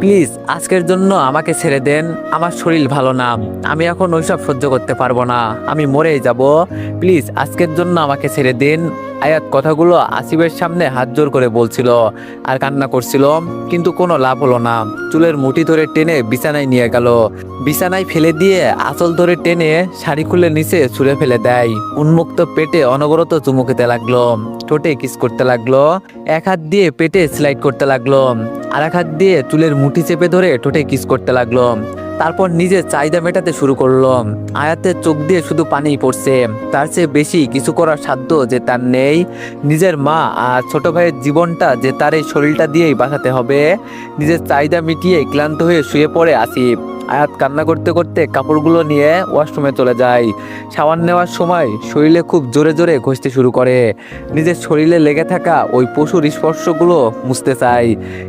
Please আজকের জন্য আমাকে ছেড়ে দেন, আমার শরীর ভালো না, আমি এখন ওইসব সহ্য করতে পারবো না, আমি মরেই যাব, প্লিজ আজকের জন্য আমাকে ছেড়ে দিন। আয়াত কথাগুলো আসিফের সামনে হাত জোর করে বলছিল আর কান্না করছিল, কিন্তু কোনো লাভ হলো না। চুলের মুঠি ধরে টেনে বিছানায় নিয়ে গেল, বিছানায় ফেলে দিয়ে আঁচল ধরে টেনে শাড়ি খুলে নিচে ছুঁড়ে ফেলে দেয়। উন্মুক্ত পেটে অনবরত চুমু খেতে লাগলো, ঠোঁটে কিস করতে লাগলো, এক হাত দিয়ে পেটে স্লাইড করতে লাগলো, আর এক হাত দিয়ে চুলের মুঠি চেপে ধরে ঠোঁটে কিস করতে লাগলো। তারপর নিজের চাহিদা মেটাতে শুরু করলো। আয়াতের চোখ দিয়ে শুধু পানিই পড়ছে, তার চেয়ে বেশি কিছু করার সাধ্য যে তার নেই। নিজের মা আর ছোট ভাইয়ের জীবনটা যে তার এই শরীরটা দিয়েই বাঁচাতে হবে। নিজের চাহিদা মিটিয়ে ক্লান্ত হয়ে শুয়ে পড়ে আসিফ। আয়াত কান্না করতে করতে কাপড়গুলো নিয়ে ওয়াশরুমে চলে যায়। শাওয়ার নেওয়ার সময় শরীরে খুব জোরে জোরে ঘষতে শুরু করে। নিজের শরীরে লেগে থাকা ওই পশুর স্পর্শগুলো মুছতে চায়,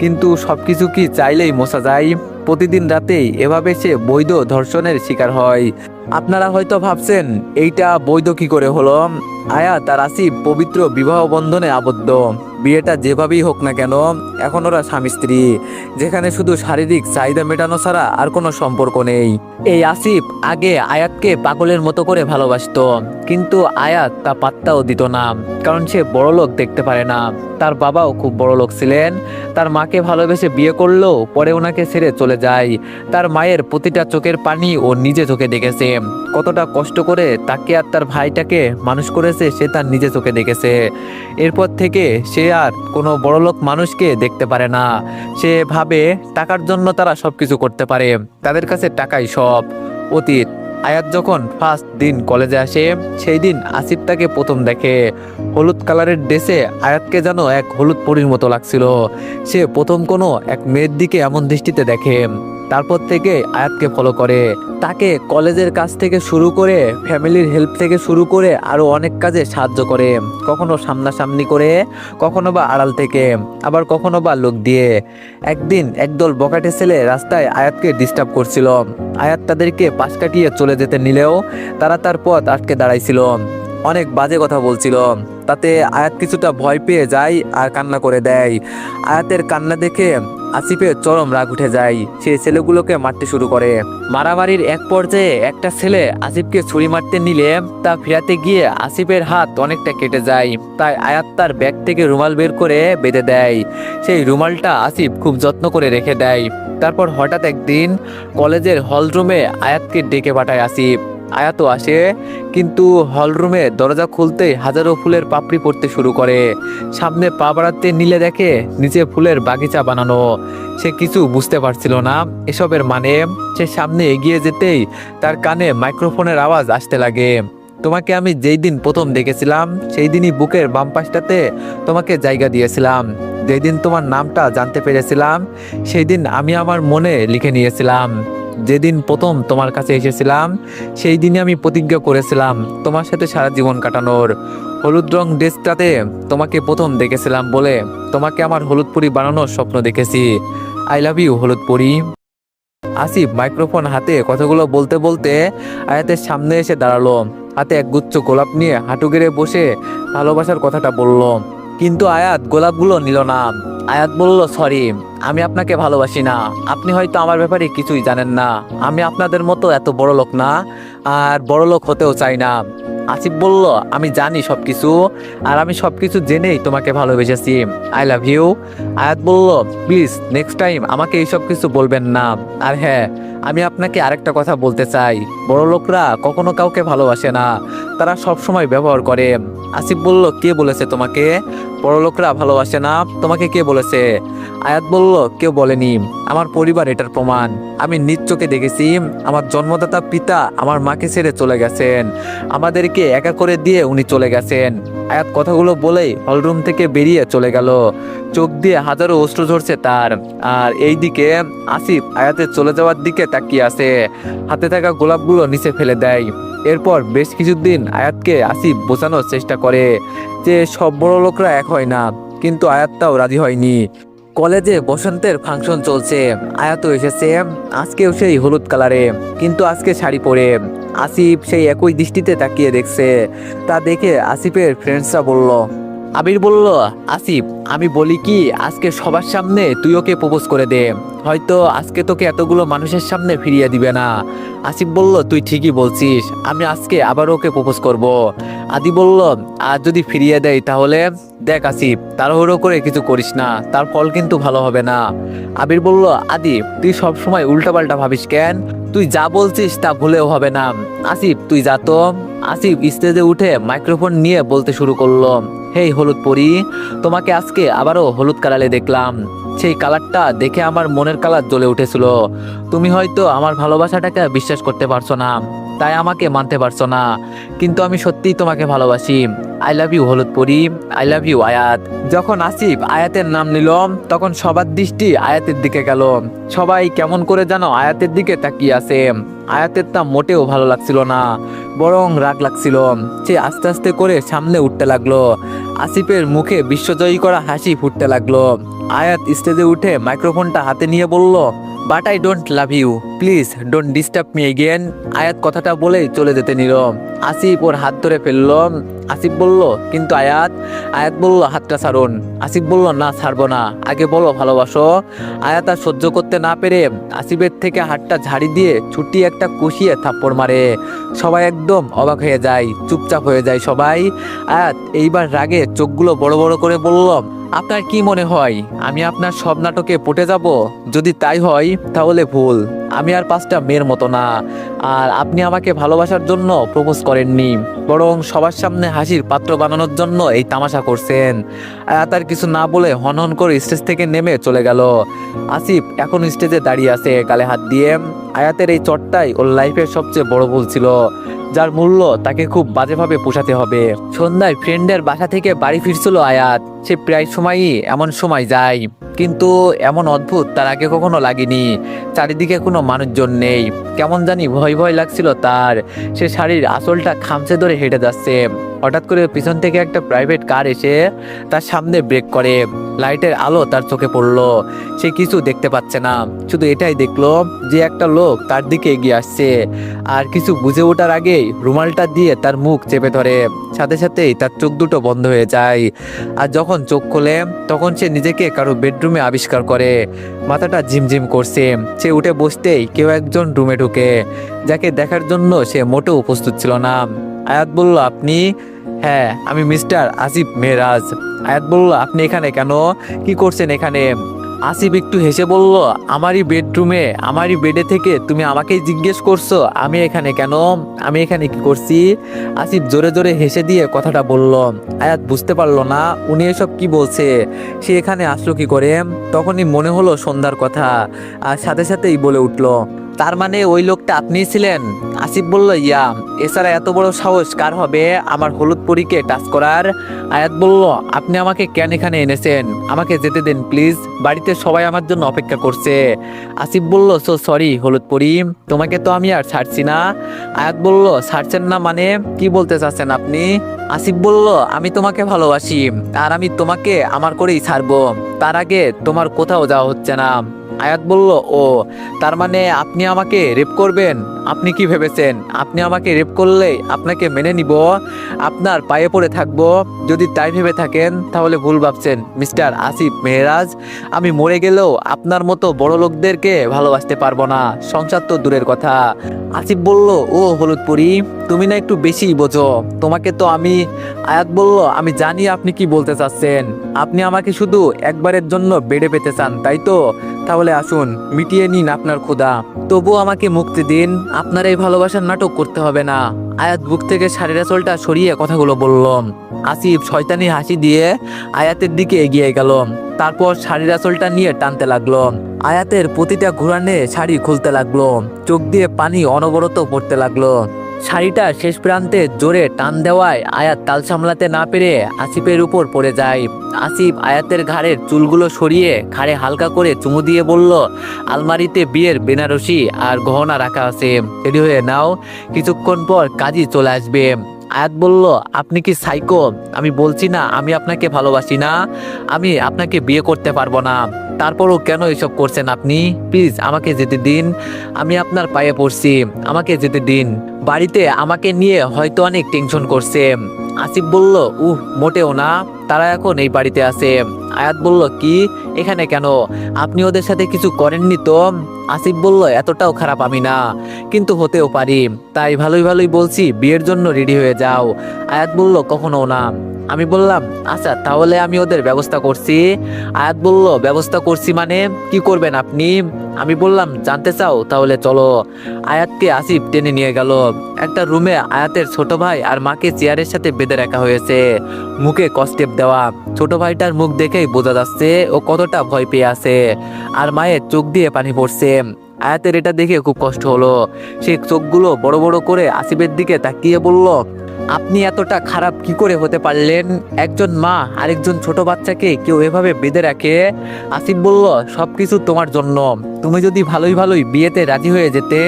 কিন্তু সবকিছু কি চাইলেই মোছা যায়? প্রতিদিন রাতেই এভাবে সে বৈধ ধর্ষণের শিকার হয়। আপনারা হয়তো ভাবছেন এইটা বৈধ কি করে হলো। আয়াত আর আসিফ পবিত্র বিবাহ বন্ধনে আবদ্ধ। বিয়েটা যেভাবেই হোক না কেন, এখন ওরা স্বামী স্ত্রী, যেখানে শুধু শারীরিক চাহিদা মেটানো ছাড়া আর কোনো সম্পর্ক নেই। এই আসিফ আগে আয়াতকে পাগলের মতো করে ভালোবাসতো, কিন্তু আয়াত তা পাত্তাও দিত না, কারণ সে বড়লোক দেখতে পারে না। তার বাবাও খুব বড়লোক ছিলেন, তার মাকে ভালোবেসে বিয়ে করলেও পরে ওনাকে ছেড়ে চলে যায়। তার মায়ের প্রতিটা চোখের পানি ও নিজে চোখে দেখেছে, কতটা কষ্ট করে তাকে আর তার ভাইটাকে মানুষ করেছে সে তার নিজে চোখে দেখেছে। এরপর থেকে সে আর কোনো বড়লোক মানুষকে দেখতে পারে না। সে ভাবে টাকার জন্য তারা সবকিছু করতে পারে, তাদের কাছে টাকাই সব। অতীত। আয়াত যখন ফার্স্ট দিন কলেজে আসে, সেই দিন আসিফ তাকে প্রথম দেখে। হলুদ কালারের ড্রেসে আয়াতকে যেন এক হলুদ পরীর মতো লাগছিল। সে প্রথম কোনো এক মেয়ের দিকে এমন দৃষ্টিতে দেখে, তারপর থেকে আয়াতকে ফলো করে। তাকে কলেজের কাজ থেকে শুরু করে, ফ্যামিলির হেল্প থেকে শুরু করে আরো অনেক কাজে সাহায্য করে। কখনো সামনাসামনি করে, কখনো বা আড়াল থেকে, আবার কখনো বা লোক দিয়ে। একদিন একদল বখাটে ছেলে রাস্তায় আয়াতকে ডিস্টার্ব করছিল। আয়াত তাদেরকে পাশ কাটিয়ে চলে যেতে নিলেও তারা তার পথ আটকে দাঁড়াইছিল। অনেক বাজে কথা বলছিল। তাতে আয়াত কিছুটা ভয় পেয়ে যায় আর কান্না করে দেয়। আয়াতের কান্না দেখে আসিফের চরম রাগ উঠে যায়। সে ছেলেগুলোকে মারতে শুরু করে। মারামারির এক পর্যায়ে একটা ছেলে আসিফকে ছুরি মারতে নিলে তা ফিরাতে গিয়ে আসিফের হাত অনেকটা কেটে যায়। তাই আয়াত তার ব্যাগ থেকে রুমাল বের করে বেঁধে দেয়। সেই রুমালটা আসিফ খুব যত্ন করে রেখে দেয়। তারপর হঠাৎ একদিন কলেজের হলরুমে আয়াতকে ডেকে পাঠায় আসিফ। আয়াতও আসে, কিন্তু হলরুমে দরজা খুলতেই হাজারো ফুলের পাপড়ি পড়তে শুরু করে। সামনে পা বাড়াতে নিলে দেখে নিচে ফুলের বাগিচা বানানো। সে কিছু বুঝতে পারছিল না এসবের মানে। সে সামনে এগিয়ে যেতেই তার কানে মাইক্রোফোনের আওয়াজ আসতে লাগে। তোমাকে আমি যেই দিন প্রথম দেখেছিলাম সেই দিনই বুকের বাম পাশটাতে তোমাকে জায়গা দিয়েছিলাম। যেই দিন তোমার নামটা জানতে পেরেছিলাম সেই দিন আমি আমার মনে লিখে নিয়েছিলাম। যেদিন প্রথম তোমার কাছে এসেছিলাম সেই দিনে আমি প্রতিজ্ঞা করেছিলাম তোমার সাথে সারা জীবন কাটানোর। হলুদ রং ড্রেসটাতে তোমাকে প্রথম দেখেছিলাম বলে তোমাকে আমার হলুদ পরি বানানোর স্বপ্ন দেখেছি। আই লাভ ইউ হলুদ পরি। আসিফ মাইক্রোফোন হাতে কথাগুলো বলতে বলতে আয়াতের সামনে এসে দাঁড়ালো। হাতে এক গুচ্ছ গোলাপ নিয়ে হাঁটু গেড়ে বসে ভালোবাসার কথাটা বলল, কিন্তু আয়াত গোলাপগুলো নিল না। আয়াত বলল, সরি, আমি আপনাকে ভালোবাসি না। আপনি হয়তো আমার ব্যাপারে কিছুই জানেন না। আমি আপনাদের মতো এত বড় লোক না, আর বড় লোক হতেও চাই না। আসিফ বলল, আমি জানি সবকিছু, আর আমি সবকিছু জেনেই তোমাকে ভালোবেসেছি। I love you. আয়াত বলল, প্লিজ নেক্সট টাইম আমাকে এইসব কিছু বলবেন না। আর হ্যাঁ, আমি আপনাকে আরেকটা কথা বলতে চাই, বড় লোকরা কখনো কাউকে ভালোবাসে না, তারা সব সময় ব্যবহার করে। আসিফ বলল, কে বলেছে তোমাকে বড় লোকরা ভালোবাসে না? তোমাকে কে বলেছে? আয়াত বলল, কেউ বলেনি, আমার পরিবার এটার প্রমাণ। আমি নিজ চোখে দেখেছি। আমার জন্মদাতা পিতা আমার মাকে ছেড়ে চলে গেছেন, আমাদেরকে একা করে দিয়ে উনি চলে গেছেন। আয়াত কথাগুলো বলেই হলরুম থেকে বেরিয়ে চলে গেল। চোখ দিয়ে হাজারো অশ্রু ঝরছে তার। আর এইদিকে আসিফ আয়াতের চলে যাওয়ার দিকে তাকিয়ে আছে, হাতে থাকা গোলাপগুলো নিচে ফেলে দেয়। এরপর বেশ কিছুদিন আয়াতকে আসিফ বোঝানোর চেষ্টা করে যে সব বড় লোকরা এক হয় না, কিন্তু আয়াতটাও রাজি হয়নি। কলেজে বসন্তের ফাংশন চলছে, আয়াতও এসেছে। আজকেও সেই হলুদ কালারে, কিন্তু আজকে শাড়ি পরে। আসিফ সেই একই দৃষ্টিতে তাকিয়ে দেখছে। তা দেখে আসিফের ফ্রেন্ডসরা বলল, আবির বলল, আসিফ আমি বলি কি আজকে সবার সামনে তুই ওকে প্রপোজ করে দে, হয়তো আজকে তোকে এতগুলো মানুষের সামনে ফিরিয়ে দিবে না। আসিফ বলল, তুই ঠিকই বলছিস, আমি আজকে আবার ওকে প্রপোজ করব। আদি বলল, আর যদি ফিরিয়ে দেয় তাহলে? দেখ আসিফ, তাড়াহুড়ো করে কিছু করিস না, তার ফল কিন্তু ভালো হবে না। আবির বলল, আদি তুই সব সময় উল্টাপাল্টা ভাবিস কেন? তুই যা বলছিস তা ভুলেও হবে না। আসিফ তুই যা তো। আসিফ স্টেজে উঠে মাইক্রোফোন নিয়ে বলতে শুরু করলো, হেই হলুদ পরি, তোমাকে আজকে আবারও হলুদ কালারে দেখলাম। সেই কালারটা দেখে আমার মনের কালার জ্বলে উঠেছিল। তুমি হয়তো আমার ভালোবাসাটাকে বিশ্বাস করতে পারছো না, তাই আমাকে মানতে পারছো না, কিন্তু আমি সত্যিই তোমাকে ভালোবাসি। আই লাভ ইউ হলুদ পরি, আই লাভ ইউ আয়াত। যখন আসিফ আয়াতের নাম নিল তখন সবার দৃষ্টি আয়াতের দিকে গেল। সবাই কেমন করে যেন আয়াতের দিকে তাকিয়ে আছে। আয়াতের তা মোটেও ভালো লাগছিল না, বরং রাগ লাগছিল। সে আস্তে আস্তে করে সামনে উঠতে লাগলো। আসিফের মুখে বিশ্বজয়ী করা হাসি ফুটতে লাগলো। আয়াত স্টেজে উঠে মাইক্রোফোনটা হাতে নিয়ে বলল, but I don't love you, please don't disturb me again. Ayat কথাটা বলেই চলে যেতে নিল। আসিফ ওর হাত ধরে ফেললো। আসিফ বলল, কিন্তু আয়াত। আয়াত বলল, হাতটা ছাড়ুন। আসিফ বলল, না ছাড়বো না, আগে বলো ভালোবাসো। আয়াত আর সহ্য করতে না পেরে আসিফের থেকে হাতটা ঝাড়ি দিয়ে ছুটি একটা কষিয়ে থাপ্পড় মারে। সবাই একদম অবাক হয়ে যায়, চুপচাপ হয়ে যায় সবাই। আয়াত এইবার রাগে চোখগুলো বড় বড় করে বলল, আপনার কি মনে হয় আমি আপনার সব নাটকে পটে যাব? যদি তাই হয় তাহলে ভুল। আমি আর 5টা মেয়ের মতো না। আর আপনি আমাকে ভালোবাসার জন্য প্রপোজ করেননি, বরং সবার সামনে হাসির পাত্র বানানোর জন্য এই তামাশা করছেন। আয়াত আর কিছু না বলে হনহন করে স্টেজ থেকে নেমে চলে গেল। আসিফ এখন স্টেজে দাঁড়িয়ে আছে গালে হাত দিয়ে। আয়াতের এই চটটাই ওর লাইফের সবচেয়ে বড় ভুল ছিল, যার মূল্য তাকে খুব বাজেভাবে পোষাতে হবে। সন্ধ্যায় ফ্রেন্ডের বাসা থেকে বাড়ি ফিরছিল আয়াত। সে প্রায় সময়ই এমন সময় যায়, কিন্তু এমন অদ্ভুত তার আগে কখনো লাগেনি। চারিদিকে কোনো মানুষজন নেই, কেমন জানি ভয় ভয় লাগছিল তার। সে শাড়ির আঁচলটা খামচে ধরে হেঁটে যাচ্ছে। হঠাৎ করে পিছন থেকে একটা প্রাইভেট কার এসে তার সামনে ব্রেক করে। লাইটের আলো তার চোখে পড়লো। সে কিছু দেখতে পাচ্ছে না, শুধু এটাই দেখলো যে একটা লোক তার দিকে এগিয়ে আসছে। আর কিছু বুঝে ওঠার আগেই রুমালটা দিয়ে তার মুখ চেপে ধরে। সাথে সাথেই তার চোখ দুটো বন্ধ হয়ে যায়। আর যখন চোখ খোলে তখন সে নিজেকে কারো বেডরুমে আবিষ্কার করে। মাথাটা ঝিমঝিম করছে। সে উঠে বসতেই কেউ একজন রুমে ঢুকে, যাকে দেখার জন্য সে মোটেও প্রস্তুত ছিল না। আয়াত বলল, আপনি? হ্যাঁ, আমি মিস্টার আসিফ মেহরাজ। আয়াত বলল, আপনি এখানে কেন? কি করছেন এখানে? আসিফ একটু হেসে বলল, আমারই বেডরুমে, আমারই বেডে থেকে তুমি আমাকেই জিজ্ঞেস করছো আমি এখানে কেন, আমি এখানে কি করছি? আসিফ জোরে জোরে হেসে দিয়ে কথাটা বলল। আয়াত বুঝতে পারলো না উনি এসব কি বলছে, সে এখানে আসলো কি করে। তখনই মনে হলো সন্ধ্যার কথা, আর সাথে সাথেই বলে উঠলো, তার মানে ওই লোকটা আপনিই ছিলেন? আসিফ বলল, ইয়া। এছাড়া এত বড় সাহস কার হবে আমার হলুদ পরীকে টাচ করার? আয়াত বলল, আপনি আমাকে কেন এখানে এনেছেন? আমাকে যেতে দেন প্লিজ, বাড়িতে সবাই আমার জন্য অপেক্ষা করছে। আসিফ বলল, সো সরি হলুদ পরি, তোমাকে তো আমি আর ছাড়ছি না। আয়াত বলল, ছাড়ছেন না মানে কি বলতে চাচ্ছেন আপনি? আসিফ বলল, আমি তোমাকে ভালোবাসি, আর আমি তোমাকে আমার করেই ছাড়বো। তার আগে তোমার কোথাও যাওয়া হচ্ছে না। আয়াত বলল, ও তার মানে আপনি আমাকে রেপ করবেন? আপনি কি ভেবেছেন আপনি আমাকে রেপ করলে আপনাকে মেনে নিব, আপনার পায়ে পড়ে থাকবো? যদি তাই ভেবে থাকেন তাহলে ভুল ভাবছেন মিস্টার আসিফ মেহরাজ। আমি মরে গেলেও আপনার মতো বড় লোকদেরকে ভালোবাসতে পারবো না, সংসার তো দূরের কথা। আসিফ বলল, ও হলুদ পরি, তুমি না একটু বেশি বোঝো, তোমাকে তো আমি। আয়াত বলল, আমি জানি আপনি কি বলতে চাচ্ছেন, আপনি আমাকে শুধু একবারের জন্য বেডে পেতে চান তাই তো? তাহলে আসুন মিটিয়ে নিন আপনার ক্ষুধা, তবু আমাকে মুক্তি দিন, আপনার এই ভালোবাসার নাটক করতে হবে না। আয়াত বুক থেকে শাড়ির আঁচলটা সরিয়ে কথাগুলো বলল। আসিফ শয়তানি হাসি দিয়ে আয়াতের দিকে এগিয়ে গেল, তারপর শাড়ির আঁচলটা নিয়ে টানতে লাগলো। আয়াতের প্রতিটা ঘুরানে শাড়ি খুলতে লাগলো, চোখ দিয়ে পানি অনবরত পড়তে লাগলো। শাড়িটা শেষ প্রান্তে জোরে টান দেওয়ায় আয়াত তাল সামলাতে না পেরে আসিফের উপর পড়ে যায়। আসিফ আয়াতের ঘাড়ের চুলগুলো সরিয়ে ঘাড়ে হালকা করে চুমু দিয়ে বলল, আলমারিতে বিয়ের বেনারসি আর গহনা রাখা আছে, রেডি হয়ে নাও, কিছুক্ষণ পর কাজী চলে আসবে। আয়াত বলল, আপনি কি সাইকো? আমি বলছি না আমি আপনাকে ভালোবাসি না, আমি আপনাকে বিয়ে করতে পারবো না, তারপরও কেন এসব করছেন আপনি? প্লিজ আমাকে যেতে দিন, আমি আপনার পায়ে পড়ছি, আমাকে যেতে দিন। বাড়িতে আমাকে নিয়ে হয়তো অনেক টেনশন করছে, আসিফ বলল, মোটেও না, তারা এখন এই বাড়িতে আছে। আয়াত বলল, কি, এখানে কেন? আপনি ওদের সাথে কিছু করেননি তো? আসিফ বলল, এতটাও খারাপ আমি না, কিন্তু হতেও পারি, তাই ভালোই ভালোই বলছি বিয়ের জন্য রেডি হয়ে যাও। আয়াত বলল, কখনো না। আমি বললাম, আচ্ছা তাহলে আমি ওদের ব্যবস্থা করছি। আয়াত বলল, ব্যবস্থা করছি মানে কি করবেন আপনি? আমি বললাম, জানতে চাও? তাহলে চলো। আয়াতকে আসিফ টেনে নিয়ে গেল একটা রুমে। আয়াতের ছোট ভাই আর মাকে চেয়ারের সাথে বেঁধে রাখা হয়েছে, মুখে কস্টেপ দেওয়া। ছোট ভাইটার মুখ দেখেই বোঝা যাচ্ছে ও কতটা ভয় পেয়ে আছে, আর মায়ের চোখ দিয়ে পানি পড়ছে। আয়াতের এটা দেখে খুব কষ্ট হলো। সে চোখগুলো বড় বড় করে আসিফের দিকে তাকিয়ে বলল, আপনি এতটা খারাপ কি করে হতে পারলেন? একজন মা আরেকজন ছোট বাচ্চাকে কেউ এভাবে বেঁধে রাখে? আসিফ বলল, সবকিছু তোমার জন্য। তুমি যদি ভালোই ভালোই বিয়েতে রাজি হয়ে যেতে,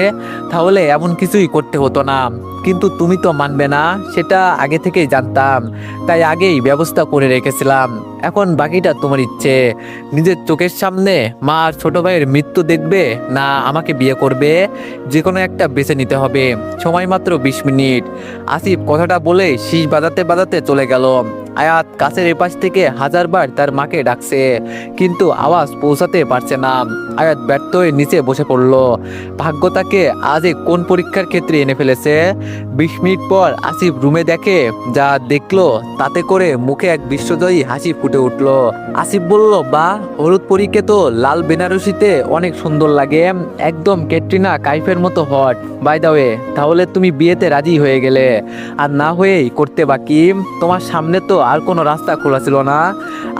তাহলে এমন কিছুই করতে হতো না, কিন্তু তুমি তো মানবে না, সেটা আগে থেকেই জানতাম, তাই আগেই ব্যবস্থা করে রেখেছিলাম। এখন বাকিটা তোমার ইচ্ছে। নিজের চোখের সামনে মা আর ছোট ভাইয়ের মৃত্যু দেখবে, না আমাকে বিয়ে করবে? যে কোনো একটা বেছে নিতে হবে, সময় মাত্র 20 মিনিট। আসিফ কথাটা বলে শীষ বাজাতে বাজাতে চলে গেল। আয়াত কাছের এপাশ থেকে হাজারবার তার মাকে ডাকছে, কিন্তু আওয়াজ পৌঁছাতে পারছে না। আয়াত ব্যর্থ হয়ে নিচে বসে পড়ল। ভাগ্য তাকে আজ কোন পরীক্ষার ক্ষেত্রে এনে ফেলেছে। 20 মিনিট পর আসিফ রুমে দেখে, যা দেখলো তাতে করে মুখে এক বিশ্বজয়ী হাসি ফুটে উঠল। আসিফ বলল, বা, হলুদ পরীকে তো লাল বেনারসিতে অনেক সুন্দর লাগে, একদম ক্যাটরিনা কাইফের মতো হট। বাই দ্য ওয়ে, তাহলে তুমি বিয়েতে রাজি হয়ে গেলে, আর না হয়েই করতে বাকি? তোমার সামনে তো আর কোনো রাস্তা খোলা ছিল না।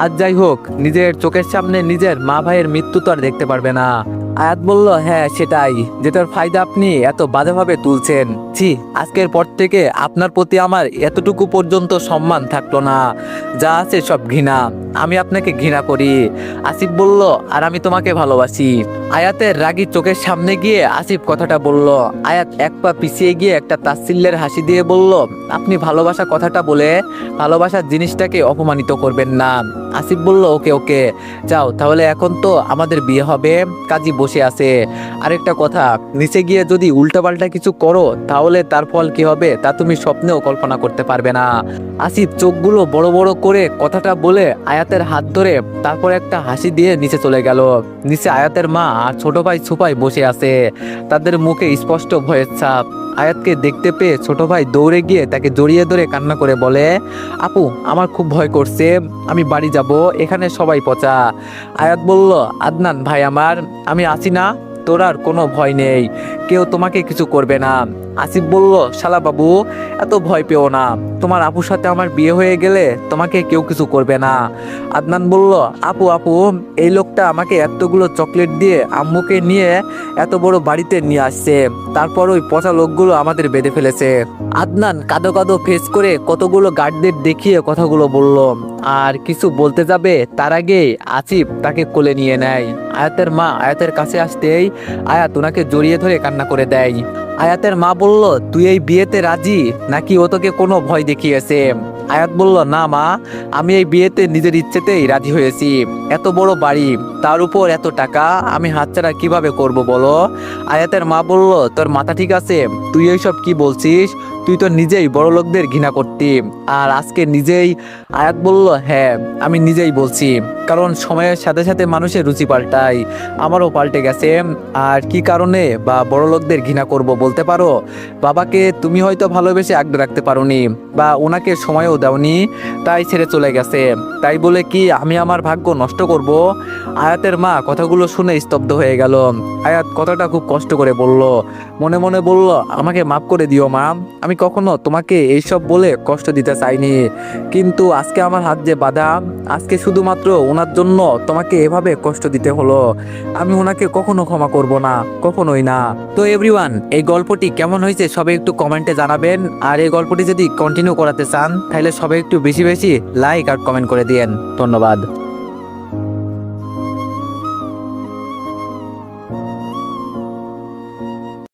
আর যাই হোক, নিজের চোখের সামনে নিজের মা ভাইয়ের মৃত্যু তো আর দেখতে পারবে না। আয়াত বলল, হ্যাঁ সেটাই, যেটার ফায়দা আপনি এত বাজেভাবে তুলছেন। ছি, আজকের পর থেকে আপনার প্রতি আমার এতটুকু পর্যন্ত সম্মান থাকলো না, যা আছে সব ঘৃণা। আমি আপনাকে ঘৃণা করি। আসিফ বলল, আর আমি তোমাকে ভালোবাসি। আয়াতের রাগী চোখের সামনে গিয়ে আসিফ কথাটা বলল। আয়াত এক পা পিছিয়ে গিয়ে একটা তাচ্ছিল্যের হাসি দিয়ে বলল, আপনি ভালোবাসা কথাটা বলে ভালোবাসার জিনিসটাকে অপমানিত করবেন না। আসিফ বলল, ওকে ওকে, যাও তাহলে, এখন তো আমাদের বিয়ে হবে, কাজী বসে আছে। আরেকটা কথা, নিচে গিয়ে যদি উল্টাপাল্টা কিছু করো, তাহলে তার ফল কি হবে তা তুমি স্বপ্নেও কল্পনা করতে পারবে না। আসিফ চোখগুলো বড় বড় করে কথাটা বলে আয়াতের হাত ধরে তারপর একটা হাসি দিয়ে নিচে চলে গেল। নিচে আয়াতের মা আর ছোট ভাই সুপাই বসে আছে, তাদের মুখে স্পষ্ট ভয়ের ছাপ। আয়াতকে দেখতে পেয়ে ছোট ভাই দৌড়ে গিয়ে তাকে জড়িয়ে ধরে কান্না করে বলে, আপু, আমার খুব ভয় করছে, আমি বাড়ি যাব, এখানে সবাই পচা। আয়াত বলল, আদনান ভাই আমার, আমি আছি না, তোর আর কোনো ভয় নেই, কেউ তোমাকে কিছু করবে না। আসিফ বলল, শালা বাবু, এত ভয় পেও না, তোমার আপুর সাথে আমার বিয়ে হয়ে গেলে তোমাকে কেউ কিছু করবে না। আদনান বলল, আপু আপু, এই লোকটা আমাকে এতগুলো চকলেট দিয়ে আম্মুকে নিয়ে এত বড় বাড়িতে নিয়ে আসছে, তারপর ওই পচা লোকগুলো আমাদের বেঁধে ফেলেছে। আদনান কাঁদো কাঁদো ফেস করে কতগুলো গার্ডদের দেখিয়ে কথাগুলো বলল, আর কিছু বলতে যাবে তার আগেই আসিফ তাকে কোলে নিয়ে নেয়। আয়াতের মা আয়াতের কাছে আসতেই আয়াত ওনাকে জড়িয়ে ধরে কান্না করে দেয়। আয়াতের মা বলল, তুই এই বিয়েতে রাজি, নাকি ও তোকে কোনো ভয় দেখিয়েছে? আয়াত বলল, না মা, আমি এই বিয়েতে নিজের ইচ্ছেতেই রাজি হয়েছি। এত বড় বাড়ি, তার উপর এত টাকা, আমি হাতছাড়া কিভাবে করব বলো? আয়াতের মা বলল, তোর মাথা ঠিক আছে? তুই এইসব কি বলছিস? তুই তো নিজেই বড় লোকদের ঘৃণা করতি, আর আজকে নিজেই। আয়াত বলল, হ্যাঁ, আমি নিজেই বলছি, কারণ সময়ের সাথে সাথে মানুষের রুচি পাল্টায়, আমারও পাল্টে গেছে। আর কি কারণে বা বড় লোকদের ঘৃণা করব বলতে পারো? বাবাকে তুমি হয়তো ভালোবেসে আগলে রাখতে পারোনি, বা ওনাকে সময়ও দাওনি, তাই ছেড়ে চলে গেছে, তাই বলে কি আমি আমার ভাগ্য নষ্ট করব? আয়াতের মা কথাগুলো শুনে স্তব্ধ হয়ে গেল। আয়াত কথাটা খুব কষ্ট করে বলল, মনে মনে বলল, আমাকে মাফ করে দিও মা, আমি কখনো তোমাকে এইসব বলে কষ্ট দিতে চাইনি, কিন্তু আজকে আমার হাত যে বাঁধা, আজকে শুধুমাত্র ওনার জন্য তোমাকে এভাবে কষ্ট দিতে হলো, আমি ওনাকে কখনো ক্ষমা করব না, কখনোই না। তো এভরিওয়ান, এই গল্পটি কেমন হয়েছে সবাই একটু কমেন্টে জানাবেন, আর এই গল্পটি যদি কন্টিনিউ করাতে চান তাহলে সবাই একটু বেশি বেশি লাইক আর কমেন্ট করে দিয়েন। ধন্যবাদ।